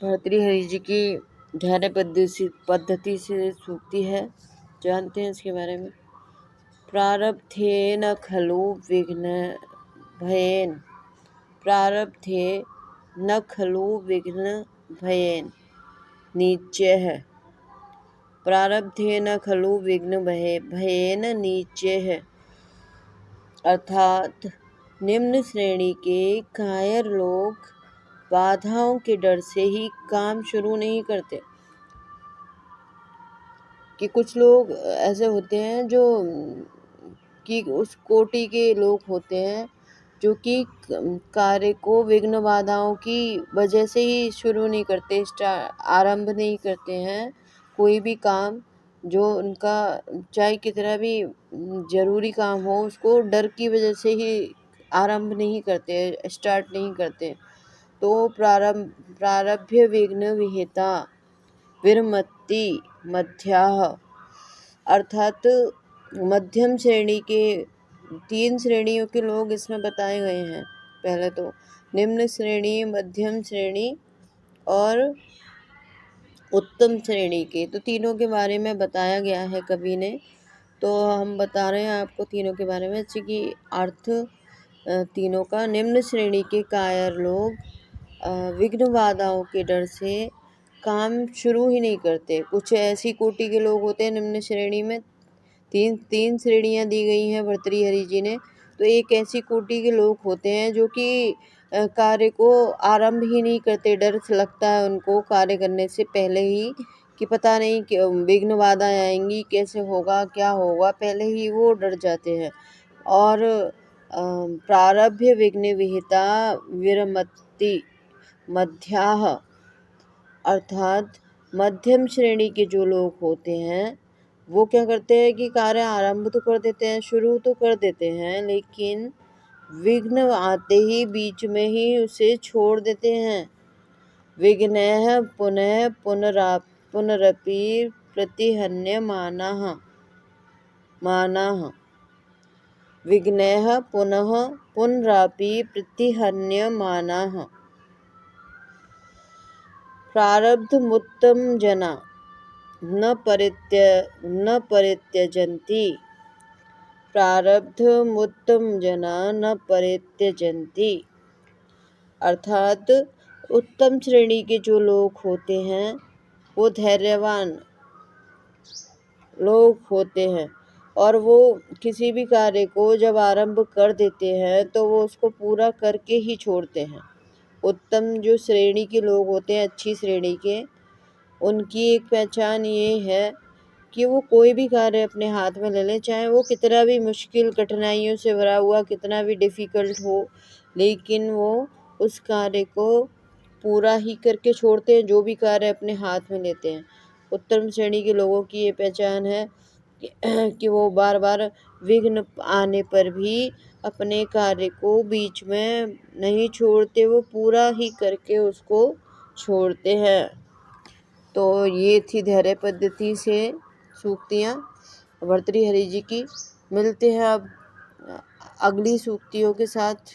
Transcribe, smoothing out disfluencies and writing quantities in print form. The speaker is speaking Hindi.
भर्तृहरि जी की धैर्य पद्धति से सूक्ति है, जानते हैं इसके बारे में। प्रारब्धेन खलु विघ्न भयेन, प्रारब्धे न खलु विघ्न भयेन नीच्यः, प्रारब्धेन खलु विघ्न भयेन नीच्यः। अर्थात निम्न श्रेणी के कायर लोग बाधाओं के डर से ही काम शुरू नहीं करते। कि कुछ लोग ऐसे होते हैं जो कि उस कोटि के लोग होते हैं जो कि कार्य को विघ्न बाधाओं की वजह से ही शुरू नहीं करते, आरंभ नहीं करते हैं कोई भी काम जो उनका चाहे कितना भी जरूरी काम हो, उसको डर की वजह से ही आरंभ नहीं करते, स्टार्ट नहीं करते। तो प्रारब्ध विघ्न विहिता विरमति मध्याः, अर्थात मध्यम श्रेणी के 3 श्रेणियों के लोग इसमें बताए गए हैं। पहले तो निम्न श्रेणी, मध्यम श्रेणी और उत्तम श्रेणी के, तो तीनों के बारे में बताया गया है कवि ने। तो हम बता रहे हैं आपको तीनों के बारे में, जैसे कि अर्थ तीनों का। निम्न श्रेणी के कायर लोग विघ्न बाधाओं के डर से काम शुरू ही नहीं करते। कुछ ऐसी कोटि के लोग होते हैं निम्न श्रेणी में, तीन श्रेणियां दी गई हैं भर्तृहरि जी ने। तो एक ऐसी कोटि के लोग होते हैं जो कि कार्य को आरंभ ही नहीं करते, डर लगता है उनको कार्य करने से पहले ही कि पता नहीं कि विघ्न बाधा आएंगी, कैसे होगा, क्या होगा, पहले ही वो डर जाते हैं। और प्रारब्ध विघ्न विहिता विरमति मध्याः, अर्थात मध्यम श्रेणी के जो लोग होते हैं वो क्या करते हैं कि कार्य आरंभ तो कर देते हैं, शुरू तो कर देते हैं, लेकिन विघ्न आते ही बीच में ही उसे छोड़ देते हैं। विघ्नः पुनः पुनरपि प्रतिहन्यमानाः, विघ्नः पुनः पुनरपि प्रतिहन्यमानाः। प्रारब्धमुत्तम जना न परित्यजन्ति, प्रारब्धमुत्तम जना न परित्यजन्ति, अर्थात उत्तम श्रेणी के जो लोग होते हैं वो धैर्यवान लोग होते हैं और वो किसी भी कार्य को जब आरंभ कर देते हैं तो वो उसको पूरा करके ही छोड़ते हैं। उत्तम जो श्रेणी के लोग होते हैं, अच्छी श्रेणी के, उनकी एक पहचान ये है कि वो कोई भी कार्य अपने हाथ में ले लें, चाहे वो कितना भी मुश्किल कठिनाइयों से भरा हुआ, कितना भी डिफ़िकल्ट हो, लेकिन वो उस कार्य को पूरा ही करके छोड़ते हैं जो भी कार्य अपने हाथ में लेते हैं। उत्तम श्रेणी के लोगों की ये पहचान है कि वो बार बार विघ्न आने पर भी अपने कार्य को बीच में नहीं छोड़ते, वो पूरा ही करके उसको छोड़ते हैं। तो ये थी धैर्य पद्धति से सूक्तियाँ भर्तृहरि जी की। मिलते हैं अब अगली सूक्तियों के साथ।